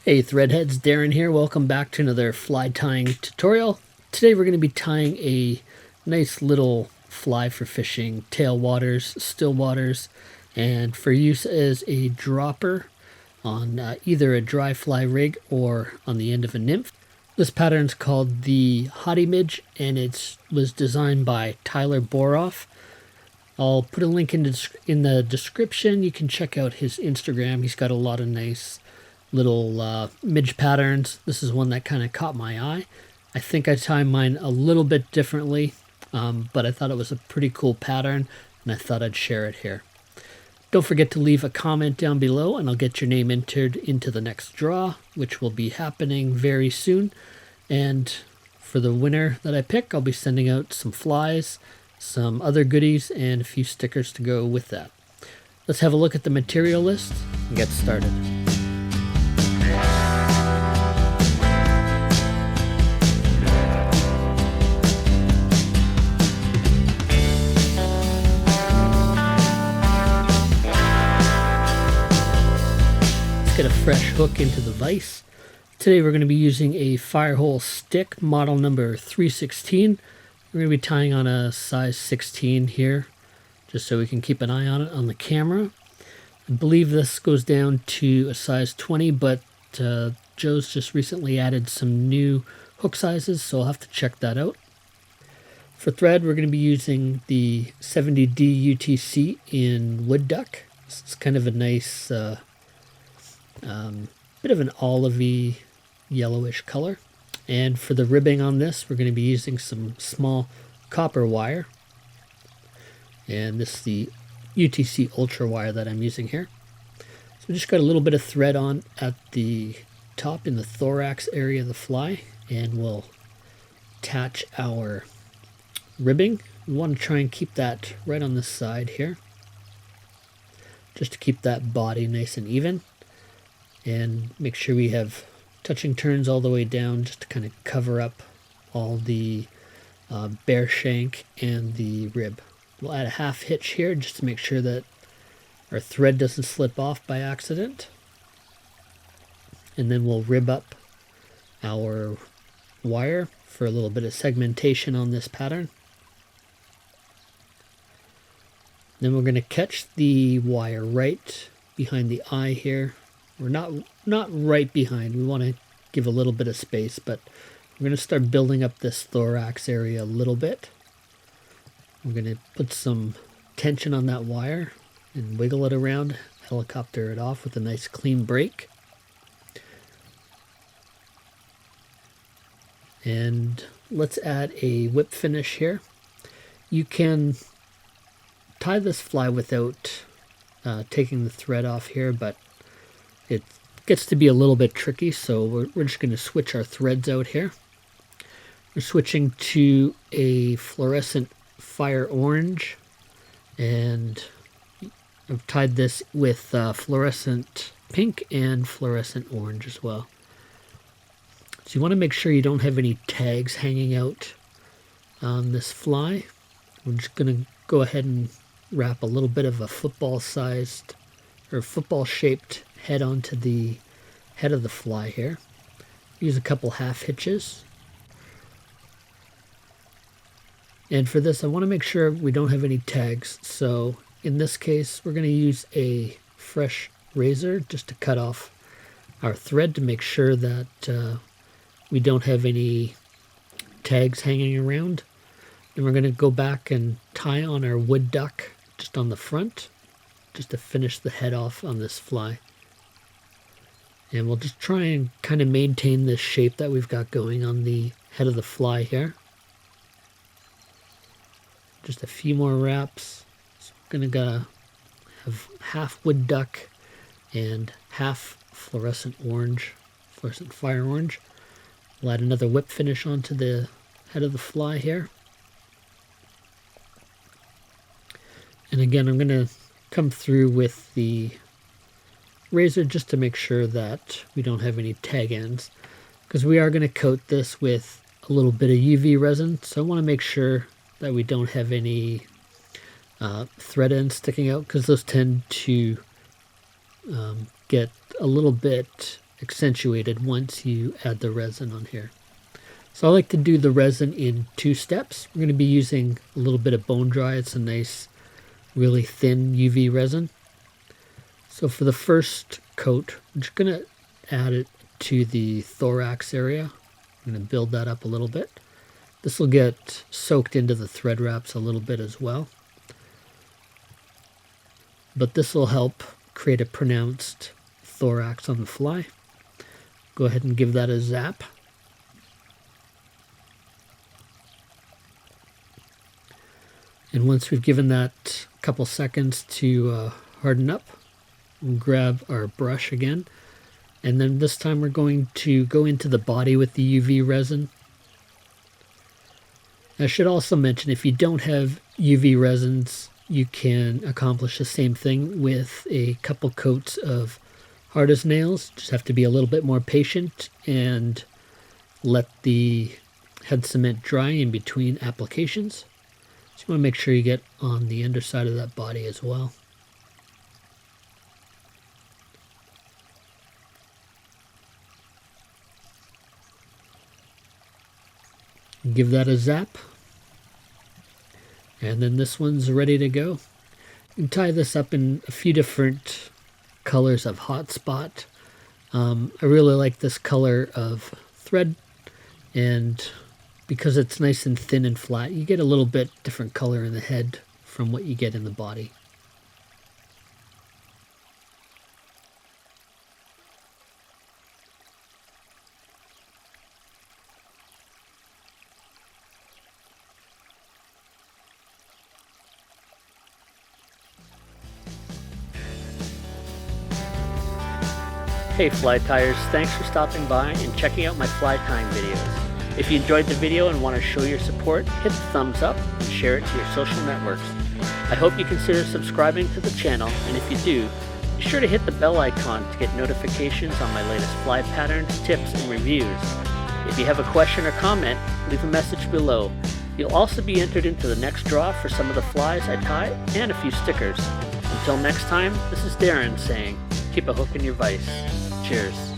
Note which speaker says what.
Speaker 1: Hey threadheads, Darren here. Welcome back to another fly tying tutorial. Today we're going to be tying a nice little fly for fishing, tailwaters, still waters, and for use as a dropper on either a dry fly rig or on the end of a nymph. This pattern's called the Hottie Midge, and it was designed by Tyler Boroff. I'll put a link in the description. You can check out his Instagram. He's got a lot of nice little midge patterns. This is one that kind of caught my eye. I think I tie mine a little bit differently, but I thought it was a pretty cool pattern, and I thought I'd share it here. Don't forget to leave a comment down below, and I'll get your name entered into the next draw, which will be happening very soon. And for the winner that I pick, I'll be sending out some flies, some other goodies, and a few stickers to go with that. Let's have a look at the material list and get started. Get a fresh hook into the vise. Today we're going to be using a Firehole stick, model number 316. We're going to be tying on a size 16 here, just so we can keep an eye on it on the camera. I believe this goes down to a size 20, but Joe's just recently added some new hook sizes, so I'll have to check that out. For thread, we're going to be using the 70D UTC in wood duck. It's kind of a nice bit of an olivey yellowish color. And for the ribbing on this, we're going to be using some small copper wire. And this is the UTC Ultra wire that I'm using here. So we just got a little bit of thread on at the top in the thorax area of the fly, and we'll attach our ribbing. We want to try and keep that right on this side here, just to keep that body nice and even. And make sure we have touching turns all the way down, just to kind of cover up all the bare shank and the rib. We'll add a half hitch here just to make sure that our thread doesn't slip off by accident. And then we'll rib up our wire for a little bit of segmentation on this pattern. Then we're going to catch the wire right behind the eye here. We're not right behind. We want to give a little bit of space, but we're going to start building up this thorax area a little bit. We're going to put some tension on that wire and wiggle it around, helicopter it off with a nice clean break. And let's add a whip finish here. You can tie this fly without taking the thread off here, but it gets to be a little bit tricky, so we're just going to switch our threads out here. We're switching to a fluorescent fire orange, and I've tied this with fluorescent pink and fluorescent orange as well. So you want to make sure you don't have any tags hanging out on this fly. We're just going to go ahead and wrap a little bit of a football-sized or football-shaped head onto the head of the fly here. Use a couple half hitches. And for this, I want to make sure we don't have any tags. So in this case, we're going to use a fresh razor just to cut off our thread to make sure that we don't have any tags hanging around. Then we're going to go back and tie on our wood duck just on the front, just to finish the head off on this fly. And we'll just try and kind of maintain this shape that we've got going on the head of the fly here. Just a few more wraps. So we're gonna have half wood duck and half fluorescent orange, fluorescent fire orange. We'll add another whip finish onto the head of the fly here. And again, I'm gonna come through with the razor just to make sure that we don't have any tag ends, because we are going to coat this with a little bit of UV resin, so I want to make sure that we don't have any thread ends sticking out, because those tend to get a little bit accentuated once you add the resin on here. So I like to do the resin in 2 steps. We're going to be using a little bit of bone dry. It's a nice, really thin UV resin. So for the first coat, I'm just going to add it to the thorax area. I'm going to build that up a little bit. This will get soaked into the thread wraps a little bit as well. But this will help create a pronounced thorax on the fly. Go ahead and give that a zap. And once we've given that a couple seconds to harden up, we'll grab our brush again. And then this time we're going to go into the body with the UV resin. I should also mention, if you don't have UV resins, you can accomplish the same thing with a couple coats of hard as nails. Just have to be a little bit more patient and let the head cement dry in between applications. So you want to make sure you get on the underside of that body as well. Give that a zap. And then this one's ready to go. You can tie this up in a few different colors of hot spot. I really like this color of thread, and because it's nice and thin and flat, you get a little bit different color in the head from what you get in the body. Hey fly tyers, thanks for stopping by and checking out my fly tying videos. If you enjoyed the video and want to show your support, hit the thumbs up and share it to your social networks. I hope you consider subscribing to the channel, and if you do, be sure to hit the bell icon to get notifications on my latest fly patterns, tips, and reviews. If you have a question or comment, leave a message below. You'll also be entered into the next draw for some of the flies I tie and a few stickers. Until next time, this is Darren saying, keep a hook in your vise. Cheers.